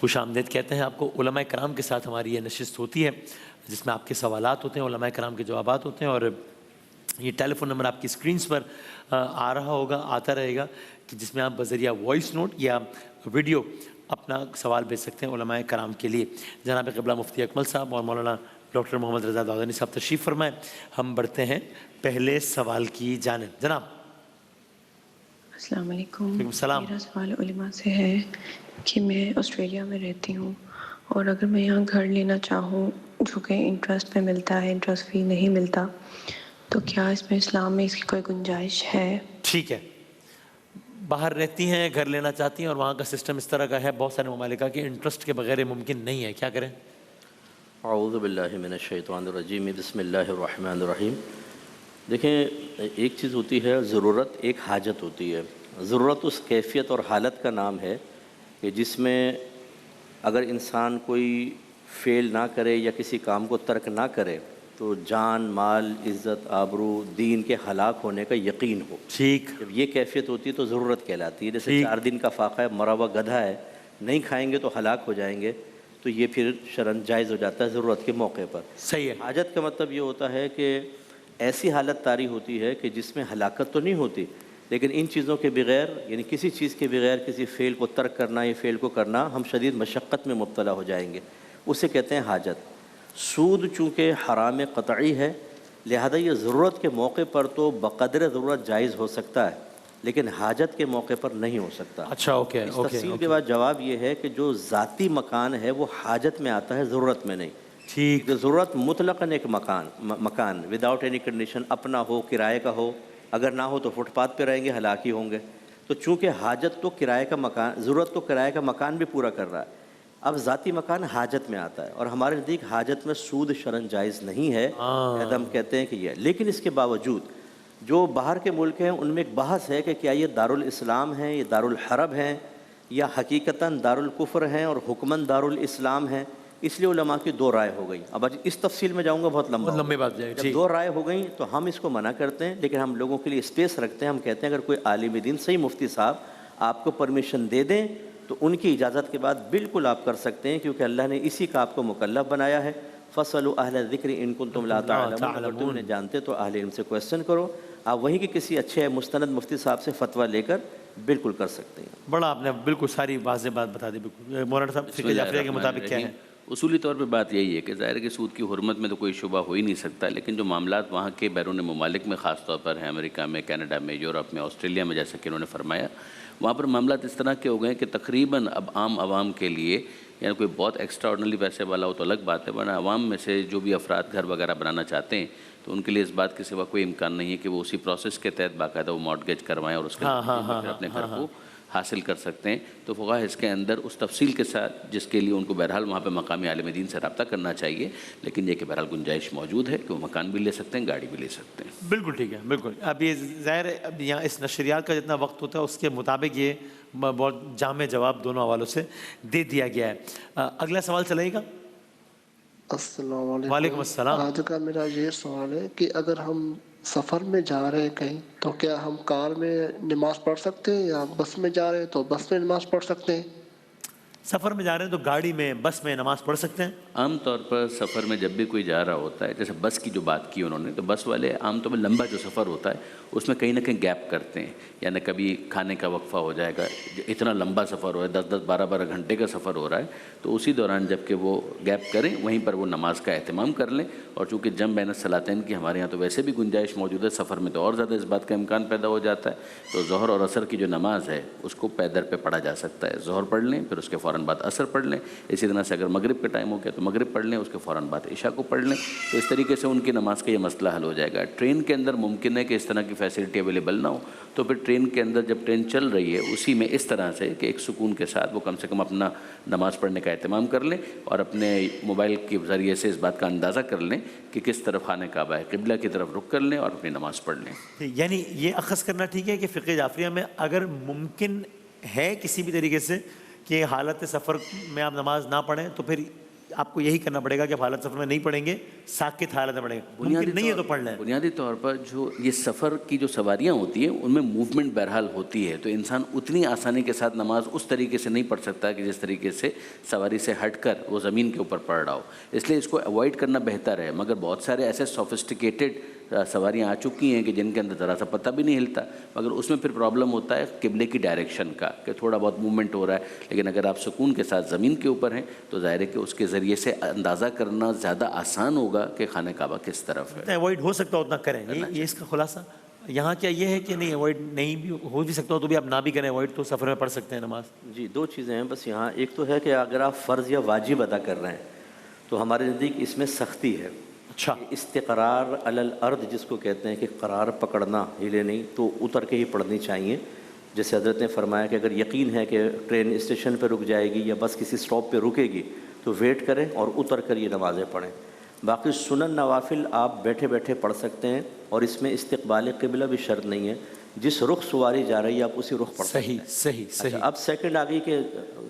خوش آمدید کہتے ہیں آپ کو۔ علماء کرام کے ساتھ ہماری یہ نشست ہوتی ہے جس میں آپ کے سوالات ہوتے ہیں، علماء کرام کے جوابات ہوتے ہیں، اور یہ ٹیلی فون نمبر آپ کی اسکرینس پر آ رہا ہوگا، آتا رہے گا، کہ جس میں آپ بذریعہ وائس نوٹ یا ویڈیو اپنا سوال بھیج سکتے ہیں علماء کرام کے لیے۔ جناب قبلہ مفتی اکمل صاحب اور مولانا ڈاکٹر محمد رضا دادانی صاحب تشریف فرمائیں۔ ہم بڑھتے ہیں پہلے سوال کی جانب۔ جناب السلام علیکم۔ السلام۔ میرا سوال علماء سے ہے کہ میں آسٹریلیا میں رہتی ہوں، اور اگر میں یہاں گھر لینا چاہوں جو کہ انٹرسٹ پہ ملتا ہے، انٹرسٹ فی نہیں ملتا، تو کیا اس میں اسلام میں اس کی کوئی گنجائش ہے؟ ٹھیک ہے، باہر رہتی ہیں، گھر لینا چاہتی ہیں، اور وہاں کا سسٹم اس طرح کا ہے بہت سارے ممالک کا کہ انٹرسٹ کے بغیر ممکن نہیں ہے، کیا کریں؟ اعوذ باللہ من الشیطان الرجیم، بسم اللہ الرحمن الرحیم۔ دیکھیں، ایک چیز ہوتی ہے ضرورت، ایک حاجت ہوتی ہے۔ ضرورت اس کیفیت اور حالت کا نام ہے کہ جس میں اگر انسان کوئی فعل نہ کرے یا کسی کام کو ترک نہ کرے تو جان، مال، عزت، آبرو، دین کے ہلاک ہونے کا یقین ہو۔ ٹھیک، جب یہ کیفیت ہوتی ہے تو ضرورت کہلاتی ہے۔ جیسے 4 دن کا فاقہ ہے، مرا ہوا گدھا ہے، نہیں کھائیں گے تو ہلاک ہو جائیں گے، تو یہ پھر شرعاً جائز ہو جاتا ہے ضرورت کے موقع پر۔ صحیح ہے۔ حاجت کا مطلب یہ ہوتا ہے کہ ایسی حالت طاری ہوتی ہے کہ جس میں ہلاکت تو نہیں ہوتی، لیکن ان چیزوں کے بغیر، یعنی کسی چیز کے بغیر کسی فعل کو ترک کرنا یا فعل کو کرنا، ہم شدید مشقت میں مبتلا ہو جائیں گے، اسے کہتے ہیں حاجت۔ سود چونکہ حرام قطعی ہے، لہذا یہ ضرورت کے موقع پر تو بقدر ضرورت جائز ہو سکتا ہے، لیکن حاجت کے موقع پر نہیں ہو سکتا۔ اچھا، اوکے اس اوکے تفصیل کے بعد جواب یہ ہے کہ جو ذاتی مکان ہے وہ حاجت میں آتا ہے، ضرورت میں نہیں۔ ٹھیک، کہ ضرورت مطلقاً ایک مکان وداؤٹ اینی کنڈیشن، اپنا ہو، کرائے کا ہو، اگر نہ ہو تو فٹ پاتھ پہ رہیں گے، ہلاک ہی ہوں گے۔ تو چونکہ حاجت تو کرائے کا مکان، ضرورت تو کرائے کا مکان بھی پورا کر رہا ہے، اب ذاتی مکان حاجت میں آتا ہے، اور ہمارے نزدیک حاجت میں سود شرعاً جائز نہیں ہے، لہذا ہم کہتے ہیں کہ یہ۔ لیکن اس کے باوجود جو باہر کے ملک ہیں ان میں ایک بحث ہے کہ کیا یہ دارالاسلام ہیں، یہ دارالحرب ہیں، یا حقیقتاً دارالکفر ہیں اور حکماً دارالاسلام ہیں۔ اس لیے علماء کی 2 رائے ہو گئیں۔ اب اس تفصیل میں جاؤں گا، بہت لمبی بات جائے گی۔ جب 2 رائے ہو گئیں تو ہم اس کو منع کرتے ہیں، لیکن ہم لوگوں کے لیے اسپیس رکھتے ہیں۔ ہم کہتے ہیں اگر کوئی عالم دین، صحیح مفتی صاحب آپ کو پرمیشن دے دیں تو ان کی اجازت کے بعد بالکل آپ کر سکتے ہیں، کیونکہ اللہ نے اسی کا آپ کو مکلف بنایا ہے۔ فَاسْأَلُوا أَهْلَ الذِّكْرِ إِن كُنتُمْ لَا تَعْلَمُونَ، اگر تم نے جانتے تو اہل علم سے کویسچن کرو۔ آپ وہیں کے کسی اچھے مستند مفتی صاحب سے فتویٰ لے کر بالکل کر سکتے ہیں۔ بڑا آپ نے بالکل ساری واضح بات بتا دی۔ بالکل مولانا صاحب فقہ جعفریہ کے مطابق کیا ہے؟ اصولی طور پہ بات یہی ہے کہ ظاہر ہے کہ سود کی حرمت میں تو کوئی شبہ ہو ہی نہیں سکتا، لیکن جو معاملات وہاں کے بیرون ممالک میں خاص طور پر ہیں، امریکہ میں، کینیڈا میں، یورپ میں، آسٹریلیا میں، جیسا کہ انہوں نے فرمایا، وہاں پر معاملات اس طرح کے ہو گئے ہیں کہ تقریباً اب عام عوام کے لیے، یعنی کوئی بہت ایکسٹرا آرڈنری پیسے والا ہو تو الگ بات ہے، ورنہ عوام میں سے جو بھی افراد گھر وغیرہ بنانا چاہتے ہیں تو ان کے لیے اس بات کے سوا کوئی امکان نہیں ہے کہ وہ اسی پروسیس کے تحت باقاعدہ وہ مارٹگیج کروائیں اور اس کے پھر اپنے گھر کو حاصل کر سکتے ہیں۔ تو فقہا اس کے اندر اس تفصیل کے ساتھ، جس کے لیے ان کو بہرحال وہاں پہ مقامی عالم دین سے رابطہ کرنا چاہیے، لیکن یہ کہ بہرحال گنجائش موجود ہے کہ وہ مکان بھی لے سکتے ہیں، گاڑی بھی لے سکتے ہیں۔ بالکل ٹھیک ہے، بالکل۔ اب یہ ظاہر ہے اب یہاں اس نشریات کا جتنا وقت ہوتا ہے اس کے مطابق یہ بہت جامع جواب دونوں حوالوں سے دے دیا گیا ہے۔ اگلا سوال چلے گا۔ السلام علیکم۔ وعلیکم السلام۔ آج کا میرا یہ سوال ہے کہ اگر ہم سفر میں جا رہے ہیں کہیں، تو کیا ہم کار میں نماز پڑھ سکتے ہیں، یا بس میں جا رہے ہیں تو بس میں نماز پڑھ سکتے ہیں؟ سفر میں جا رہے ہیں تو گاڑی میں، بس میں نماز پڑھ سکتے ہیں؟ عام طور پر سفر میں جب بھی کوئی جا رہا ہوتا ہے، جیسے بس کی جو بات کی انہوں نے، تو بس والے عام طور پر لمبا جو سفر ہوتا ہے اس میں کہیں نہ کہیں گیپ کرتے ہیں، یعنی کبھی کھانے کا وقفہ ہو جائے گا، اتنا لمبا سفر ہو رہا ہے، 10 12 گھنٹے کا سفر ہو رہا ہے، تو اسی دوران جب کہ وہ گیپ کریں وہیں پر وہ نماز کا اہتمام کر لیں۔ اور چونکہ جمع بین الصلاتین کی ہمارے یہاں تو ویسے بھی گنجائش موجود ہے، سفر میں تو اور زیادہ اس بات کا امکان پیدا ہو جاتا ہے، تو ظہر اور عصر کی جو نماز ہے اس کو پیدر پہ پڑھا جا سکتا ہے۔ ظہر پڑھ لیں، پھر اس کے فوراً بعد عصر پڑھ لیں، اسی طرح سے اگر مغرب کا ٹائم ہو گیا تو مغرب پڑھ لیں، اس کے فوراً بعد عشاء کو پڑھ لیں، تو اس طریقے سے ان کی نماز کا یہ مسئلہ حل ہو جائے گا۔ ٹرین کے اندر ممکن ہے کہ اس طرح کی فیسلٹی اویلیبل نہ ہو، تو پھر ٹرین کے اندر جب ٹرین چل رہی ہے اسی میں اس طرح سے کہ ایک سکون کے ساتھ وہ کم سے کم اپنا نماز پڑھنے کا اہتمام کر لیں، اور اپنے موبائل کے ذریعے سے اس بات کا اندازہ کر لیں کہ کس طرف خانہ کعبہ ہے، قبلہ کی طرف رخ کر لیں اور اپنی نماز پڑھ لیں۔ یعنی یہ اخذ کرنا ٹھیک ہے کہ فقہ جعفریہ میں اگر ممکن ہے کسی بھی طریقے سے کہ حالت سفر میں آپ نماز نہ پڑھیں تو پھر آپ کو یہی کرنا پڑے گا کہ آپ حالت سفر میں نہیں پڑھیں گے، ساکت حالت میں پڑھیں گے، ممکن نہیں ہے تو پڑھ لیں۔ بنیادی طور پر جو یہ سفر کی جو سواریاں ہوتی ہیں ان میں موومنٹ بہرحال ہوتی ہے، تو انسان اتنی آسانی کے ساتھ نماز اس طریقے سے نہیں پڑھ سکتا کہ جس طریقے سے سواری سے ہٹ کر وہ زمین کے اوپر پڑھ رہا ہو، اس لیے اس کو اوائڈ کرنا بہتر ہے۔ مگر بہت سارے ایسے سوفسٹیکیٹڈ سواریاں آ چکی ہیں کہ جن کے اندر ذرا سا پتہ بھی نہیں ہلتا، مگر اس میں پھر پرابلم ہوتا ہے قبلے کی ڈائریکشن کا کہ تھوڑا بہت موومنٹ ہو رہا ہے، لیکن اگر آپ سکون کے ساتھ زمین کے اوپر ہیں تو ظاہر ہے کہ اس کے ذریعے سے اندازہ کرنا زیادہ آسان ہوگا کہ خانہ کعبہ کس طرف ہے۔ اوائڈ ہو سکتا اتنا کریں، یہ اس کا خلاصہ یہاں کیا یہ ہے کہ نہیں اوائڈ نہیں بھی ہو بھی سکتا ہو تو بھی آپ نہ بھی کریں اوائڈ، تو سفر میں پڑھ سکتے ہیں نماز؟ جی، دو چیزیں ہیں بس یہاں، ایک تو ہے کہ اگر آپ فرض یا واجب ادا کر رہے ہیں تو ہمارے نزدیک اس میں سختی ہے۔ اچھا، استقرار علی الارض جس کو کہتے ہیں کہ قرار پکڑنا، ہلے نہیں، تو اتر کے ہی پڑھنی چاہیے۔ جیسے حضرت نے فرمایا کہ اگر یقین ہے کہ ٹرین اسٹیشن پہ رک جائے گی یا بس کسی اسٹاپ پہ رکے گی تو ویٹ کریں اور اتر کر یہ نمازیں پڑھیں۔ باقی سنن نوافل آپ بیٹھے بیٹھے پڑھ سکتے ہیں، اور اس میں استقبال قبلہ بھی شرط نہیں ہے، جس رخ سواری جا رہی ہے آپ اسی رخ پڑھ سکتے ہیں۔ صحیح اچھا، اب سیکنڈ آ گئی کہ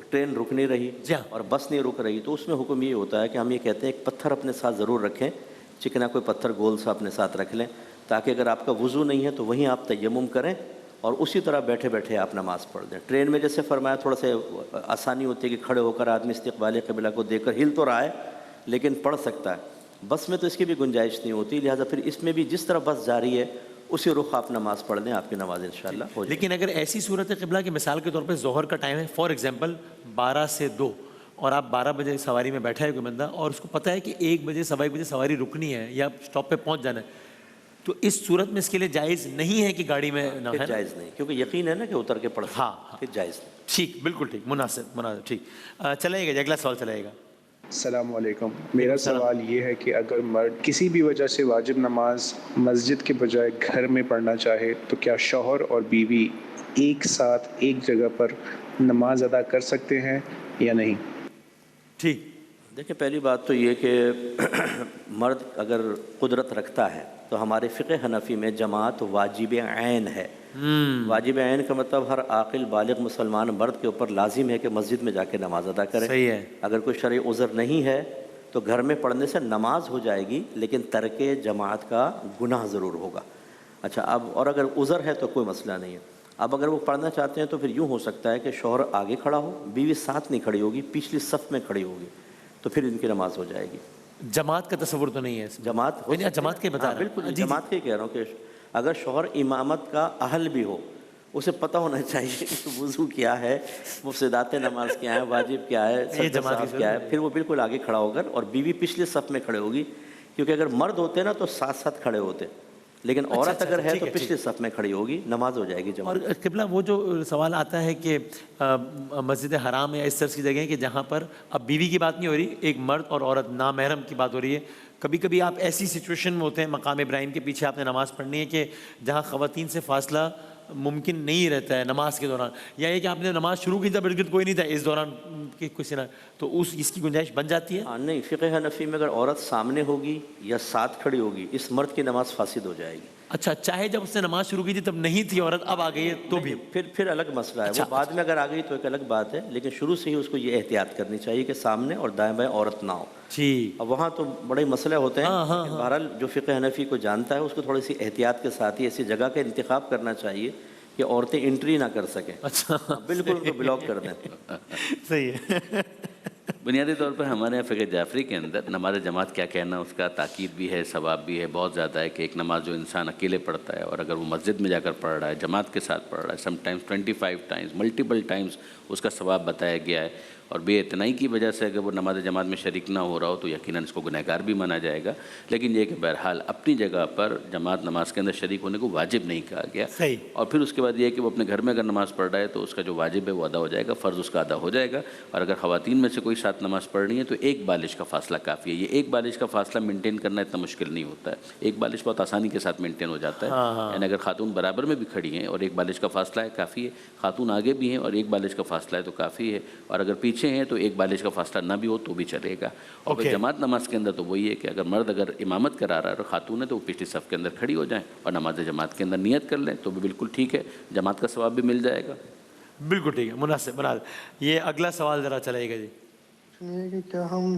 ٹرین رک نہیں رہی جی ہاں، اور بس نہیں رک رہی، تو اس میں حکم یہ ہوتا ہے کہ ہم یہ کہتے ہیں ایک پتھر اپنے ساتھ ضرور رکھیں، چکنا کوئی پتھر گول سا اپنے ساتھ رکھ لیں، تاکہ اگر آپ کا وضو نہیں ہے تو وہیں آپ تیمم کریں اور اسی طرح بیٹھے بیٹھے آپ نماز پڑھ دیں۔ ٹرین میں جیسے فرمایا تھوڑا سا آسانی ہوتی ہے کہ کھڑے ہو کر آدمی استقبال قبلہ کو دیکھ کر ہل تو رہا ہے لیکن پڑھ سکتا ہے، بس میں تو اس کی بھی گنجائش نہیں ہوتی، لہٰذا پھر اس میں بھی جس طرح بس جاری ہے اسی رخ آپ نماز پڑھ لیں، آپ کی نماز انشاءاللہ ہو جائے۔ لیکن اگر ایسی صورت قبلہ کی مثال کے طور پہ ظہر کا ٹائم ہے فار ایگزامپل 12 سے 2 اور آپ 12 بجے سواری میں بیٹھا ہے کوئی بندہ اور اس کو پتہ ہے کہ 1 بجے سوا 1 بجے سواری رکنی ہے یا اسٹاپ پہ پہنچ جانا ہے، تو اس صورت میں اس کے لیے جائز نہیں ہے کہ گاڑی میں نہ پھر ہے؟ جائز نہیں، کیونکہ یقین ہے نا کہ اتر کے پڑھ سکتے ہیں، ہاں، پھر جائز نہیں۔ ٹھیک، بالکل ٹھیک، مناسب ٹھیک۔ چلائے گا جی، اگلا سوال چلائے گا۔ السلام علیکم، میرا سوال یہ ہے کہ اگر مرد کسی بھی وجہ سے واجب نماز مسجد کے بجائے گھر میں پڑھنا چاہے تو کیا شوہر اور بیوی ایک ساتھ ایک جگہ پر نماز ادا کر سکتے ہیں یا نہیں؟ ٹھیک، دیکھیں پہلی بات تو یہ کہ مرد اگر قدرت رکھتا ہے تو ہمارے فقہ حنفی میں جماعت واجب عین ہے۔ واجب عین کا مطلب ہر عاقل بالغ مسلمان مرد کے اوپر لازم ہے کہ مسجد میں جا کے نماز ادا کرے۔ صحیح ہے۔ اگر کوئی شرعی عذر نہیں ہے تو گھر میں پڑھنے سے نماز ہو جائے گی لیکن ترک جماعت کا گناہ ضرور ہوگا۔ اچھا، اب اور اگر عذر ہے تو کوئی مسئلہ نہیں ہے۔ اب اگر وہ پڑھنا چاہتے ہیں تو پھر یوں ہو سکتا ہے کہ شوہر آگے کھڑا ہو، بیوی ساتھ نہیں کھڑی ہوگی، پچھلی صف میں کھڑی ہوگی، تو پھر ان کی نماز ہو جائے گی۔ جماعت کا تصور تو نہیں ہے اس میں؟ جماعت کے بتا رہا ہوں، بالکل جماعت کے کہہ رہا ہوں کہ اگر شوہر امامت کا اہل بھی ہو، اسے پتہ ہونا چاہیے کہ وضو کیا ہے، مفسدات نماز کیا ہے، واجب کیا ہے، سجدہ صاحب کیا ہے، پھر وہ بالکل آگے کھڑا ہو کر، اور بیوی پچھلے صف میں کھڑے ہوگی، کیونکہ اگر مرد ہوتے نا تو ساتھ ساتھ کھڑے ہوتے، لیکن عورت اگر ہے تو پچھلے صف میں کھڑی ہوگی، نماز ہو جائے گی جماعت۔ اور قبلہ وہ جو سوال آتا ہے کہ مسجد حرام یا اس طرح کی جگہیں کہ جہاں پر اب بیوی کی بات نہیں ہو رہی، ایک مرد اور عورت نامحرم کی بات ہو رہی ہے، کبھی کبھی آپ ایسی سچویشن میں ہوتے ہیں مقام ابراہیم کے پیچھے آپ نے نماز پڑھنی ہے کہ جہاں خواتین سے فاصلہ ممکن نہیں رہتا ہے نماز کے دوران، یا یہ کہ آپ نے نماز شروع کی تھا بالکل کوئی نہیں تھا اس دوران کہ کسی نہ، تو اس کی گنجائش بن جاتی ہے؟ ہاں، نہیں، فقہ حنفی میں اگر عورت سامنے ہوگی یا ساتھ کھڑی ہوگی اس مرد کی نماز فاسد ہو جائے گی۔ اچھا، چاہے جب اس نے نماز شروع کی تھی تب نہیں تھی عورت، اب آ گئی ہے تو بھی پھر الگ مسئلہ ہے، وہ بعد میں اگر آ گئی تو ایک الگ بات ہے، لیکن شروع سے ہی اس کو یہ احتیاط کرنی چاہیے کہ سامنے اور دائیں بائیں عورت نہ ہو۔ ٹھیک، اب وہاں تو بڑے مسئلے ہوتے ہیں، بہرحال جو فقہ حنفی کو جانتا ہے اس کو تھوڑی سی احتیاط کے ساتھ ہی ایسی جگہ کا انتخاب کرنا چاہیے کہ عورتیں انٹری نہ کر سکیں۔ اچھا، بالکل ان کو بلاک کر دیں۔ صحیح ہے۔ بنیادی طور پر ہمارے یہاں فقہ جعفری کے اندر نماز جماعت کیا کہنا، اس کا تاکید بھی ہے، ثواب بھی ہے، بہت زیادہ ہے کہ ایک نماز جو انسان اکیلے پڑھتا ہے اور اگر وہ مسجد میں جا کر پڑھ رہا ہے، جماعت کے ساتھ پڑھ رہا ہے، some times 25 times, multiple times اس کا ثواب بتایا گیا ہے، اور بے اتنائی کی وجہ سے اگر وہ نماز جماعت میں شریک نہ ہو رہا ہو تو یقیناً اس کو گنہگار بھی مانا جائے گا، لیکن یہ کہ بہرحال اپنی جگہ پر جماعت نماز کے اندر شریک ہونے کو واجب نہیں کہا گیا۔ صحیح۔ اور پھر اس کے بعد یہ ہے کہ وہ اپنے گھر میں اگر نماز پڑھ رہا ہے تو اس کا جو واجب ہے وہ ادا ہو جائے گا، فرض اس کا ادا ہو جائے گا، اور اگر خواتین میں سے کوئی ساتھ نماز پڑھ رہی ہے تو ایک بالش کا فاصلہ کافی ہے۔ یہ ایک بالش کا فاصلہ مینٹین کرنا اتنا مشکل نہیں ہوتا ہے، ایک بالش بہت آسانی کے ساتھ مینٹین ہو جاتا ہے، یعنی اگر خاتون برابر میں بھی کھڑی ہیں اور ایک بالش کا فاصلہ ہے کافی ہے، خاتون آگے بھی ہیں اور ایک بالش کا فاصلہ ہے تو کافی ہے، اور اگر پیچھے ہیں تو ایک بالش کا فاصلہ نہ بھی ہو تو بھی چلے گا۔ اور پھر جماعت نماز کے اندر تو وہی ہے کہ اگر مرد اگر امامت کرا رہا ہے اور خاتون ہے تو وہ پچھلی صف کے اندر کھڑی ہو جائیں اور نماز جماعت کے اندر نیت کر لیں تو بھی بالکل ٹھیک ہے، جماعت کا ثواب بھی مل جائے گا۔ بالکل ٹھیک ہے، مناسب۔ یہ اگلا سوال ذرا چلائے گا جی۔ کہ کیا ہم